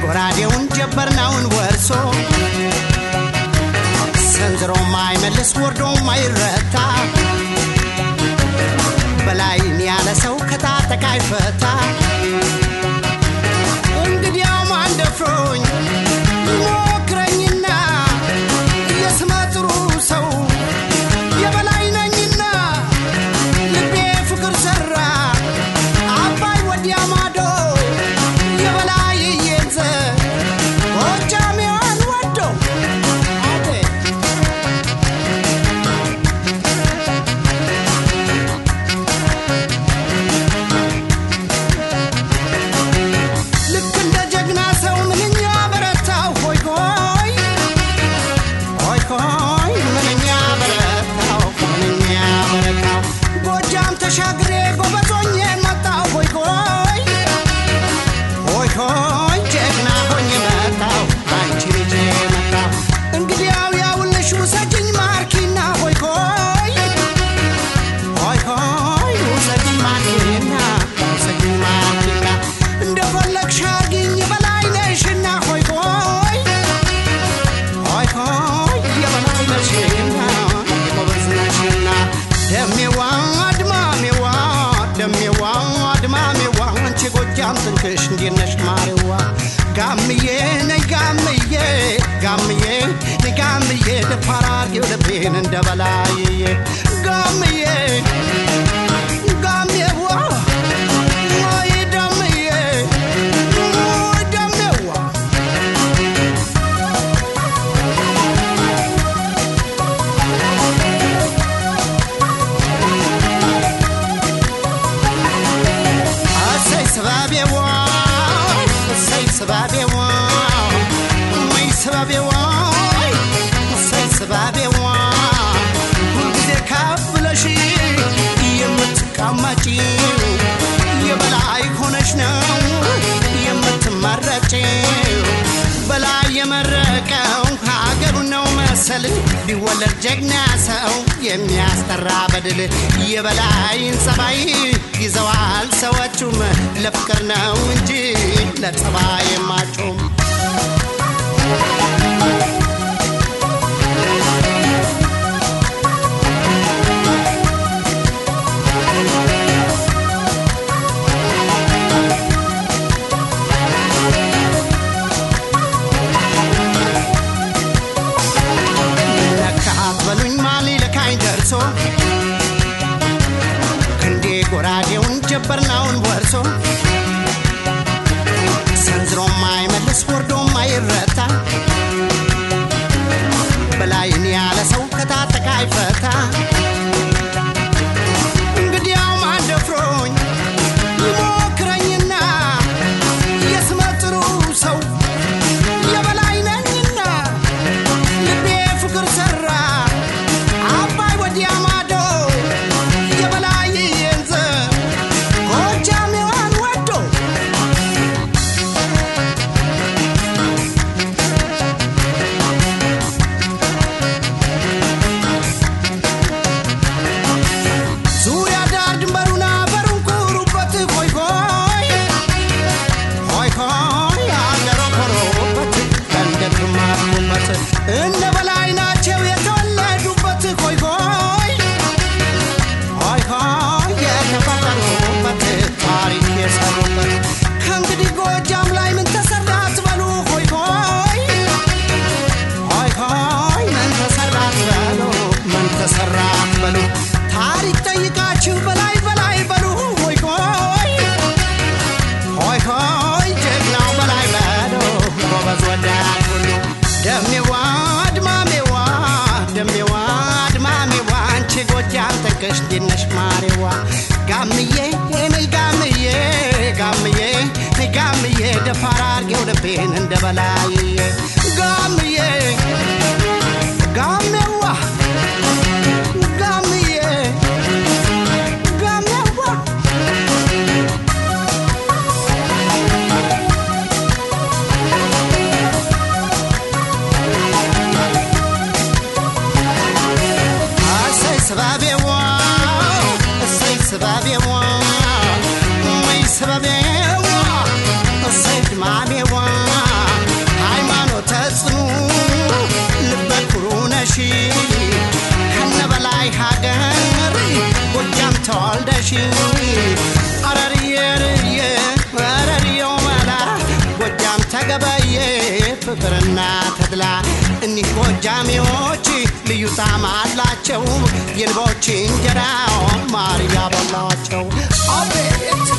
ጎራዴውን ጀበርናውን ወርሶ ሰንዝሮ ማይመልስ ወርዶ ማይረታ በላይን ያለ ሰው ከታጠቃ ይፈታ እንግዲያው ማን ደፍሮኝ ሞክረኝና የስመጥሩ ሰው የበላይ ነኝና ልቤ ፍቅር ሰራ አባይ ወዲያ ማዶ የበላይ የንዘ ጎጃሜዋን ወዶ አቴ ልክ እንደ ጀግና ሰው ምንኛ በረታው ሆይ ሆይ ሆይ ሆይ ምንኛ በረታው ጎጃም ተሻግሬ ጎበዞኜ መጣው ሆይ ሆይ ሆይ ሆይ ጀግና ሆኜ መጣው አንቺ ልጅ መጣው እንግዲያው ያውልሽ ውሰጂኝ ማርኪና ሆይ ሆይ ሆይ ሆይ ውሰጂኝ ማርኪና እንደፈለግሽ አርጊኝ በላይ ነሽና ሆይ ሆይ ሆይ ሆይ የበላይ ነሽና ጎበዝ ነሽና ደሜዋ አድማሜዋ አንቺ ጎጃም ትንክሽ እንዴት ነሽ ማሬዋ ጋምዬ ነይ ጋምዬ ደፋር አርጌው ልቤን እንደ በላይዬ ጋምዬ ወይ ደምዬ ወይ ደሜዋ ሰባቤዋ ሁልጊዜ ካብለሽ የምትቀመጪ የበላይ ሆነሽ ነው የምትመረጪ በላይ የመረቀው ሀገሩ ነው መሰል ቢወለድ ጀግና ሰው የሚያስጠራ በድል የበላይን ጸባይ ይዘዋል ሰዎቹም ለፍቅር ነው እንጂ ለጸባይ የማጮም ክንዴ ጎራዴውን ጀበርናውን ወርሶ ሰንዝሮ ማይመልስ ወርዶ ማይረታ በላይን ያለ ሰው ከታጠቃ ይፈታ እንግዲያው ማን ደፍሮኝ ሞክረኝና የስመጥሩ ሰው የበላይ ነኝና ልቤ ፍቅር ሰራ አባይ ወዲያ ማዶ የበላይ የንዘ ጎጃሜዋን ወዶ ዙሪያ ዳር ድንበሩና በሩን ኩሩበት ሆይ ሆይ ሆይ ሆይ አገሮ ኮሮበት እንደግማሩበት እነ በላይ ናቸው የተወለዱበት ሆይ ሆይ ሆይ ሆይ የተፈጠሩበት ታሪክ የሰሩበት ከእንግዲህ ጎጃም ላይ ምን ተሰራ አትበሉ ሆይ ሆይ ሆይ ሆይ ምን ተሰራ አትበሉ ታሪክ ጠይቃችሁ በላይ በሉ ሆይ ሆይ ሆይ ሆይ ጀግናው በላይ በሉ ጎበዝ ወዳድ ሁሉ ደሜዋ አድማሜዋ አንቺ ጎጃም ተንከሽ እንዴት ነሽ ማሬዋ ጋምዬ ነይ ጋምዬ ደፋር አርጌው ልቤን እንደ በላይዬ ጋምዬ ጋሜዋ ሰባቤዋ ወይ ሰባቤዋ ሰይድ ማሜዋ ተገበየ ፍቅርና ተድላ እኒህ ጎጃሜዎች ልዩ ጣዕም አላቸው የንቦች እንጀራ ማር ያበላቸው አቤት